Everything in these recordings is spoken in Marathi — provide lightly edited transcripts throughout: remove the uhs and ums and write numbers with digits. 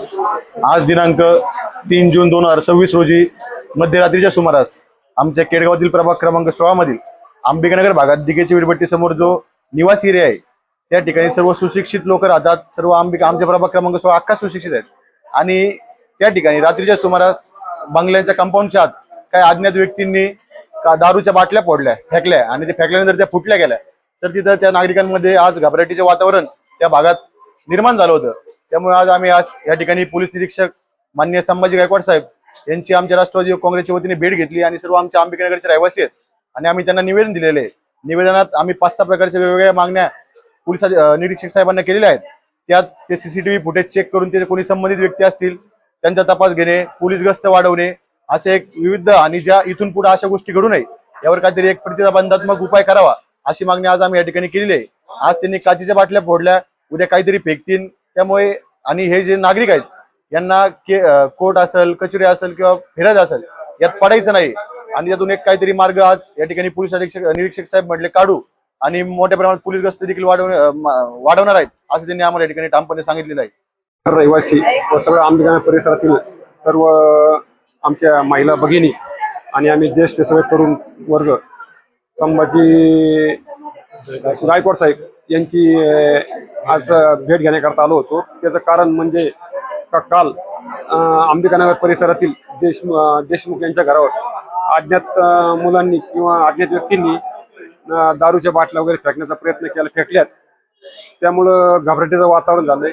आज दिनांक 3 जून 2026 रोजी मध्यरात्रीच्या सुमारास आमच्या केडगावातील प्रभाग क्रमांक 16 मधील अंबिकानगर भागात दिघेची वीरभट्टी समोर जो निवासी एरिया आहे त्या ठिकाणी सर्व सुशिक्षित लोक राहतात। सर्व आमच्या प्रभाग क्रमांक 16 अख्खा सुशिक्षित आहेत आणि त्या ठिकाणी रात्रीच्या सुमारास बंगल्यांच्या कंपाऊंडच्या आत काही अज्ञात व्यक्तींनी दारूच्या बाटल्या फोडल्या फेकल्या आणि ते फेकल्यानंतर त्या फुटल्या गेल्या। तर तिथं त्या नागरिकांमध्ये आज घबराटीचे वातावरण त्या भागात निर्माण झालं होतं। त्यामुळे आज या ठिकाणी पोलीस निरीक्षक माननीय संभाजी गायकवाड साहेब यांची आमच्या राष्ट्रवादी काँग्रेसच्या वतीने भेट घेतली आणि सर्व आमच्या अंबिकानगरचे रहिवासी आहेत आणि आम्ही त्यांना निवेदन दिलेले आहे। निवेदनात आम्ही 5-6 प्रकारच्या वेगवेगळ्या मागण्या पोलीस निरीक्षक साहेबांना केलेल्या आहेत। त्यात ते सीसीटीव्ही फुटेज चेक करून ते कोणी संबंधित व्यक्ती असतील त्यांचा तपास घेणे, पोलीस गस्त वाढवणे, असे एक विविध आणि ज्या इथून पुढे अशा गोष्टी घडू नये यावर काहीतरी एक प्रतिबंधात्मक उपाय करावा अशी मागणी आज आम्ही या ठिकाणी केलेली आहे। आज त्यांनी काचीच्या बाटल्या फोडल्या, उद्या काहीतरी फेकतील। त्यामुळे आणि हे जे नागरिक आहेत यांना कोर्ट असेल, कचेरी असेल किंवा फिरत असेल यात पडायचं नाही आणि त्यातून एक काहीतरी मार्ग आज या ठिकाणी पोलीस निरीक्षक साहेब म्हटले काढू आणि मोठ्या प्रमाणात पोलीस गस्त देखील वाढवणार आहेत असं त्यांनी आम्हाला या ठिकाणी ठामपणे सांगितलेलं आहे। रहिवासी व सगळ्या अंबिकानगर परिसरातील सर्व आमच्या महिला भगिनी आणि आम्ही ज्येष्ठ सगळे तरुण वर्ग संभाजी गायकवाड साहेब यांची आज भेट घेण्याकरता आलो होतो। त्याचं कारण म्हणजे काल अंबिकानगर परिसरातील देशमुख यांच्या घरावर अज्ञात मुलांनी किंवा अज्ञात व्यक्तींनी दारूच्या बाटल्या वगैरे फेकण्याचा प्रयत्न फेकल्यात। त्यामुळं घबराटीचं वातावरण झालंय।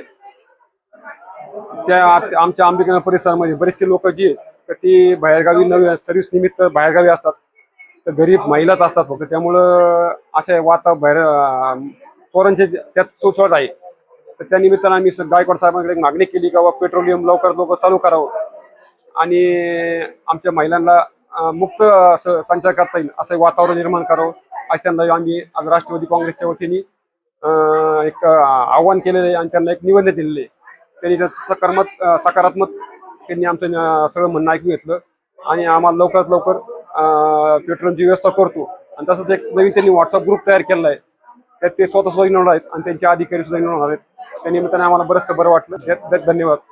त्या आमच्या अंबिकानगर परिसरामध्ये बरेचसे लोक जी तर ती बाहेरगावी नवीन सर्व्हिस निमित्त बाहेरगावी असतात, तर गरीब महिलाच असतात फक्त। त्यामुळं अशा बाहेर चोरांचे त्यात चोचवत आहे। तर त्या निमित्तानं आम्ही गायकवाड साहेबांकडे एक मागणी केली की पेट्रोलियम लवकर चालू करावं आणि आमच्या महिलांना मुक्त संचार करता येईल असं वातावरण निर्माण करावं असं त्यांना आम्ही आज राष्ट्रवादी काँग्रेसच्या वतीने एक आव्हान केलेलं आहे आणि त्यांना एक निवेदन दिलेलं आहे। त्यांनी सकारात्मक त्यांनी आमचं सगळं म्हणणं ऐकून घेतलं आणि आम्हाला लवकरात लवकर पेट्रोलची व्यवस्था करतो। आणि तसंच एक नवीन त्यांनी व्हॉट्सअप ग्रुप तयार केलेला आहे, त्यात ते स्वतः सुद्धा इन्व्हॉल्व आहेत आणि त्यांचे अधिकारी सुद्धा इन्व्हॉल्व आहेत। त्या निमित्ताने आम्हाला बरंचसं बरं वाटलं। धन्यवाद।